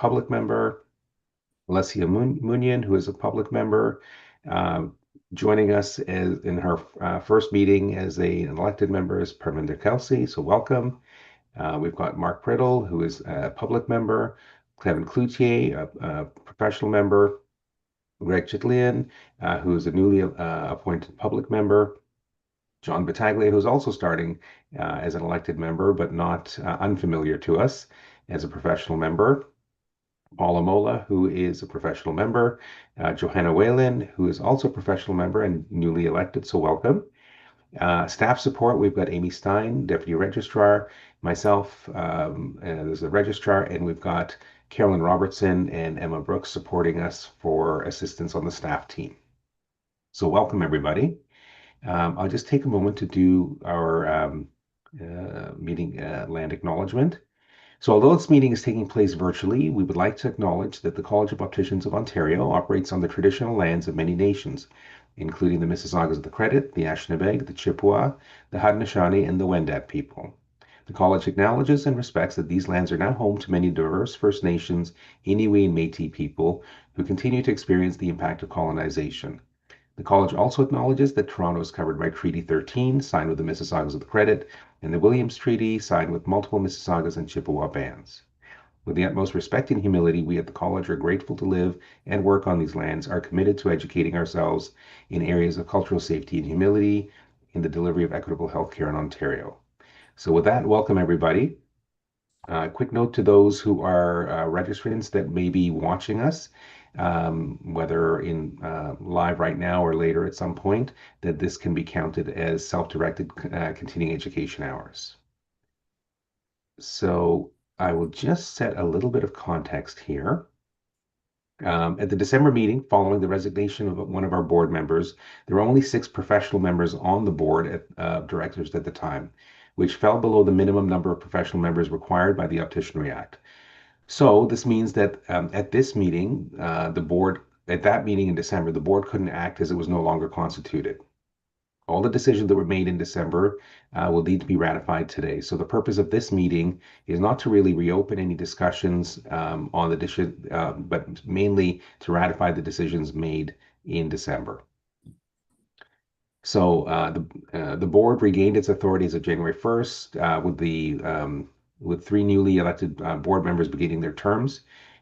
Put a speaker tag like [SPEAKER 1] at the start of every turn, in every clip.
[SPEAKER 1] public member, Alessia Munian, who is a public member, uh, joining us in her first meeting as an elected member is Parminder Kelsey, so welcome. We've got Mark Priddle, who is a public member, Kevin Cloutier, a professional member, Greg Chitlian, who is a newly appointed public member, John Battaglia, who's also starting as an elected member, but not unfamiliar to us as a professional member, Paula Mola, who is a professional member, Johanna Whalen, who is also a professional member and newly elected, so welcome. Staff support, we've got Amy Stein, Deputy Registrar, myself as the Registrar, and we've got Carolyn Robertson and Emma Brooks supporting us for assistance on the staff team. So welcome, everybody. I'll just take a moment to do our meeting land acknowledgement. So although this meeting is taking place virtually, we would like to acknowledge that the College of Opticians of Ontario operates on the traditional lands of many nations, including the Mississaugas of the Credit, the Anishinaabe, the Chippewa, the Haudenosaunee, and the Wendat people. The College acknowledges and respects that these lands are now home to many diverse First Nations, Inuit, and Métis people who continue to experience the impact of colonization. The College also acknowledges that Toronto is covered by Treaty 13, signed with the Mississaugas of the Credit, and the Williams Treaty, signed with multiple Mississaugas and Chippewa bands. With the utmost respect and humility, we at the College are grateful to live and work on these lands, are committed to educating ourselves in areas of cultural safety and humility in the delivery of equitable healthcare in Ontario. So with that, welcome everybody. Quick note to those who are registrants that may be watching us, whether in live right now or later at some point, that this can be counted as self-directed continuing education hours. So I will just set a little bit of context here. At the December meeting, following the resignation of one of our board members, there were only 6 professional members on the board of directors at the time, which fell below the minimum number of professional members required by the Opticianry Act. So this means that at this meeting, at that meeting in December, the board couldn't act as it was no longer constituted. All the decisions that were made in December will need to be ratified today. So the purpose of this meeting is not to really reopen any discussions on the decision, but mainly to ratify the decisions made in December. So the board regained its authority as of January 1st with 3 newly elected board members beginning their terms.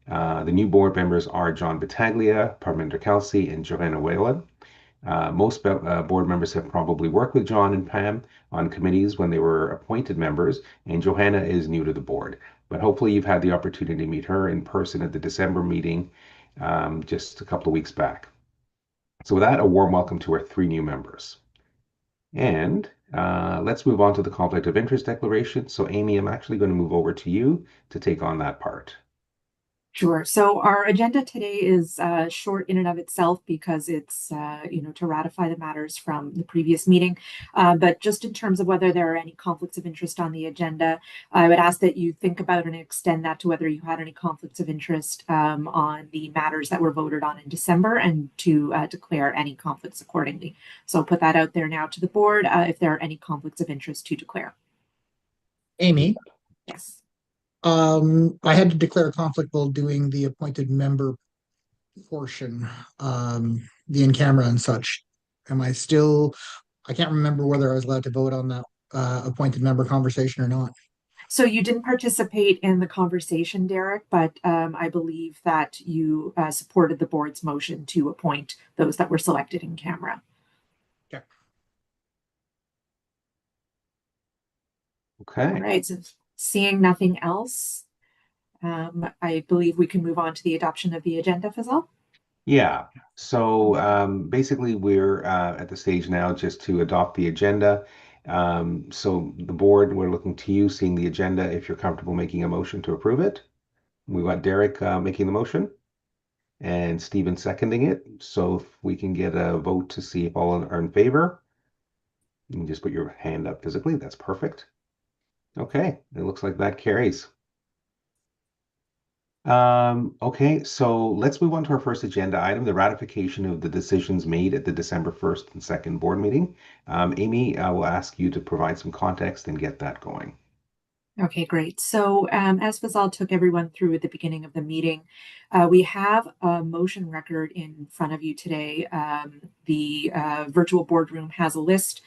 [SPEAKER 1] The new board members are John Battaglia, Parminder Kelsey, and Johanna Whalen. Most board members have probably worked with John and Pam on committees when they were appointed members, and Johanna is new to the board. But hopefully you've had the opportunity to meet her in person at the December meeting just a couple of weeks back. So with that, a warm welcome to our 3 new members. And let's move on to the conflict of interest declaration. So Amy, I'm actually going to move over to you to take on that part.
[SPEAKER 2] Sure. So our agenda today is short in and of itself because it's, to ratify the matters from the previous meeting. But just in terms of whether there are any conflicts of interest on the agenda, I would ask that you think about and extend that to whether you had any conflicts of interest on the matters that were voted on in December and to declare any conflicts accordingly. So I'll put that out there now to the board if there are any conflicts of interest to declare.
[SPEAKER 3] Amy?
[SPEAKER 2] Yes.
[SPEAKER 3] I had to declare a conflict while doing the appointed member portion, the in camera and such. I can't remember whether I was allowed to vote on that appointed member conversation or not.
[SPEAKER 2] So you didn't participate in the conversation, Derek, but I believe that you supported the board's motion to appoint those that were selected in camera.
[SPEAKER 3] Okay.
[SPEAKER 1] Okay.
[SPEAKER 2] All right. So seeing nothing else, I believe we can move on to the adoption of the agenda, Fazal.
[SPEAKER 1] Yeah. So basically, we're at the stage now just to adopt the agenda. So the board, we're looking to you, seeing the agenda, if you're comfortable making a motion to approve it. We've got Derek making the motion and Stephen seconding it. So if we can get a vote to see if all are in favor, you can just put your hand up physically. That's perfect. Okay, it looks like that carries. Okay, so let's move on to our first agenda item, the ratification of the decisions made at the December 1st and 2nd board meeting. Amy, I will ask you to provide some context and get that going.
[SPEAKER 2] Okay, great. So as Fazal took everyone through at the beginning of the meeting, we have a motion record in front of you today. The virtual boardroom has a list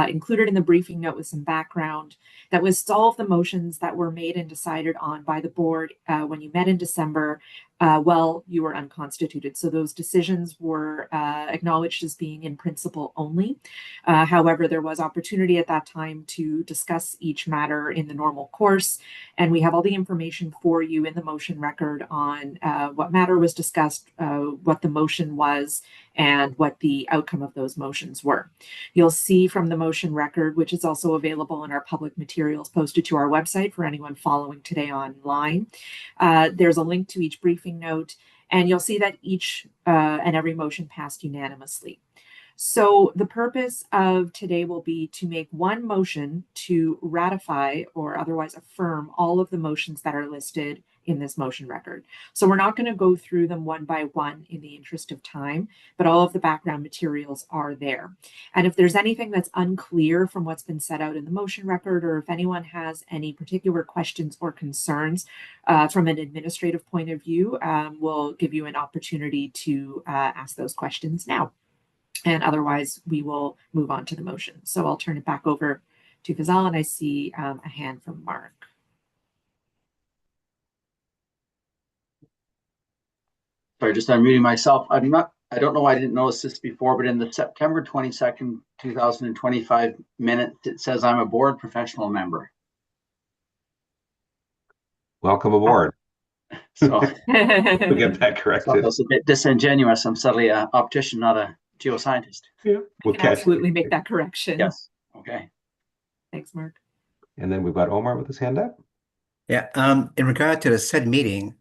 [SPEAKER 2] included in the briefing note with some background that lists all of the motions that were made and decided on by the board when you met in December while you were unconstituted. So those decisions were acknowledged as being in principle only. However, there was opportunity at that time to discuss each matter in the normal course, and we have all the information for you in the motion record on what matter was discussed, what the motion was, and what the outcome of those motions were. You'll see from the motion record, which is also available in our public materials posted to our website for anyone following today online. There's a link to each briefing note, and you'll see that each and every motion passed unanimously. So the purpose of today will be to make one motion to ratify or otherwise affirm all of the motions that are listed in this motion record. So we're not going to go through them one by one in the interest of time, but all of the background materials are there. And if there's anything that's unclear from what's been set out in the motion record, or if anyone has any particular questions or concerns from an administrative point of view, we'll give you an opportunity to ask those questions now. And otherwise, we will move on to the motion. So I'll turn it back over to Fazal, and I see a hand from Mark.
[SPEAKER 4] Sorry, just unmuting myself. I don't know why I didn't notice this before, but in the September 22nd, 2025 minutes, it says I'm a board professional member.
[SPEAKER 1] Welcome aboard.
[SPEAKER 4] So
[SPEAKER 1] We'll get that corrected.
[SPEAKER 4] that's a bit disingenuous. I'm suddenly an optician, not a geoscientist.
[SPEAKER 1] Yeah, we'll catch
[SPEAKER 2] absolutely make that correction.
[SPEAKER 4] Yes. Okay.
[SPEAKER 2] Thanks, Mark.
[SPEAKER 1] And then we've got Omar with his hand up.
[SPEAKER 5] Yeah. In regard to the said meeting,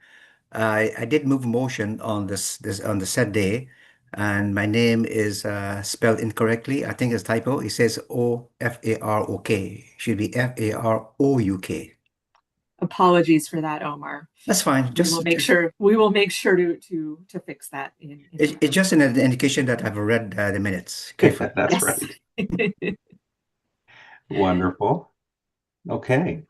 [SPEAKER 5] I did move a motion on this on the said day, and my name is spelled incorrectly. I think it's typo. It says O-F-A-R-O-K. Should be F-A-R-O-U-K.
[SPEAKER 2] Apologies for that, Omar.
[SPEAKER 5] That's fine. Just
[SPEAKER 2] we will make sure to fix that.
[SPEAKER 5] It's just an indication that I've read the minutes carefully.
[SPEAKER 1] That's right. Wonderful. Okay.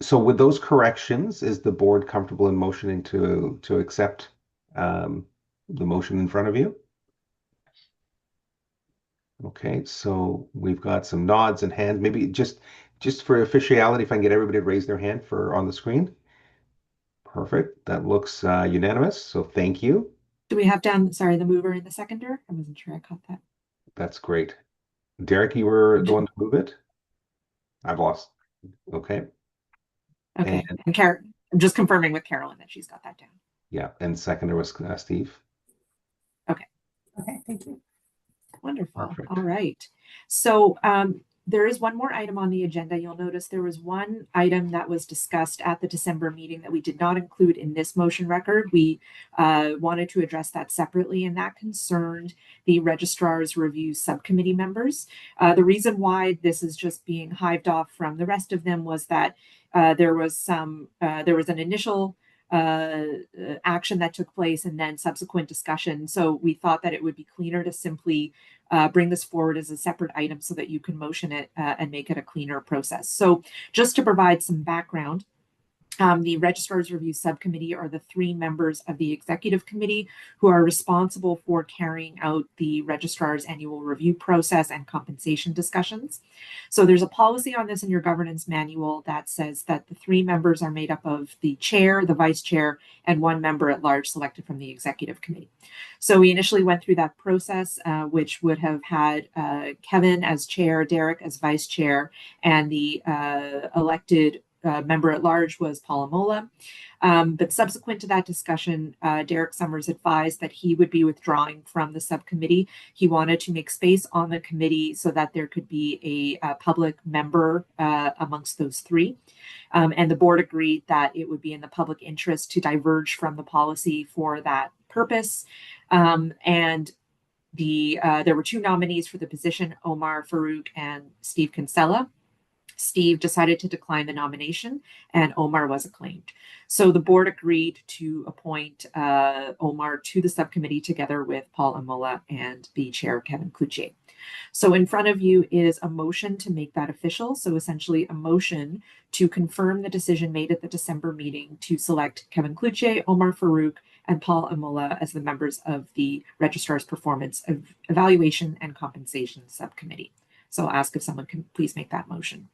[SPEAKER 1] So with those corrections, is the board comfortable in motioning to accept the motion in front of you? Okay, so we've got some nods and hands. Maybe just for officiality, if I can get everybody to raise their hand on the screen. Perfect. That looks unanimous. So thank you.
[SPEAKER 2] Do we have down, sorry, the mover and the seconder? I wasn't sure I caught that.
[SPEAKER 1] That's great. Derek, you were the one to move it? I've lost. Okay.
[SPEAKER 2] Okay. And Karen, I'm just confirming with Carolyn that she's got that down.
[SPEAKER 1] Yeah. And seconder was Steve.
[SPEAKER 2] Okay.
[SPEAKER 6] Okay, thank you.
[SPEAKER 2] Wonderful.
[SPEAKER 1] Perfect.
[SPEAKER 2] All right. So there is one more item on the agenda. You'll notice there was one item that was discussed at the December meeting that we did not include in this motion record. We wanted to address that separately, and that concerned the registrar's review subcommittee members. The reason why this is just being hived off from the rest of them was that there was an initial action that took place and then subsequent discussion. So we thought that it would be cleaner to simply bring this forward as a separate item so that you can motion it and make it a cleaner process. So just to provide some background, the Registrar's Review Subcommittee are the 3 members of the Executive Committee who are responsible for carrying out the Registrar's annual review process and compensation discussions. So there's a policy on this in your governance manual that says that the 3 members are made up of the chair, the vice chair, and 1 member at large selected from the Executive Committee. So we initially went through that process, which would have had Kevin as chair, Derek as vice chair, and the elected member at large was Paul Amola. But subsequent to that discussion, Derek Summers advised that he would be withdrawing from the subcommittee. He wanted to make space on the committee so that there could be a public member amongst those 3. And the board agreed that it would be in the public interest to diverge from the policy for that purpose. And there were 2 nominees for the position, Omar Farouk and Steve Kinsella. Steve decided to decline the nomination, and Omar was acclaimed. So the board agreed to appoint Omar to the subcommittee together with Paul Amola and the chair, Kevin Cloutier. So in front of you is a motion to make that official. So essentially a motion to confirm the decision made at the December meeting to select Kevin Cloutier, Omar Farouk, and Paul Amola as the members of the Registrar's Performance Evaluation and Compensation Subcommittee. So I'll ask if someone can please make that motion.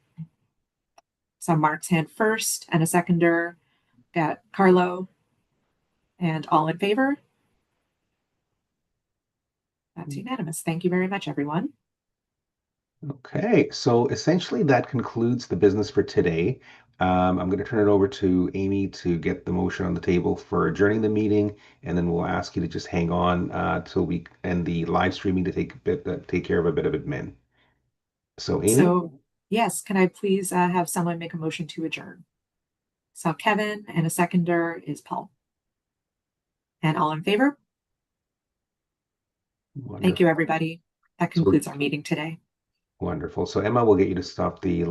[SPEAKER 2] So Mark's hand first and a seconder. Got Carlo. And all in favor? That's unanimous. Thank you very much, everyone.
[SPEAKER 1] Okay, so essentially that concludes the business for today. I'm going to turn it over to Amy to get the motion on the table for adjourning the meeting, and then we'll ask you to just hang on till we end the live streaming to take care of a bit of admin. So Amy,
[SPEAKER 2] So yes, can I please have someone make a motion to adjourn? So Kevin, and a seconder is Paul. And all in favor? Thank you, everybody. That concludes our meeting today.
[SPEAKER 1] Wonderful. So Emma will get you to stop the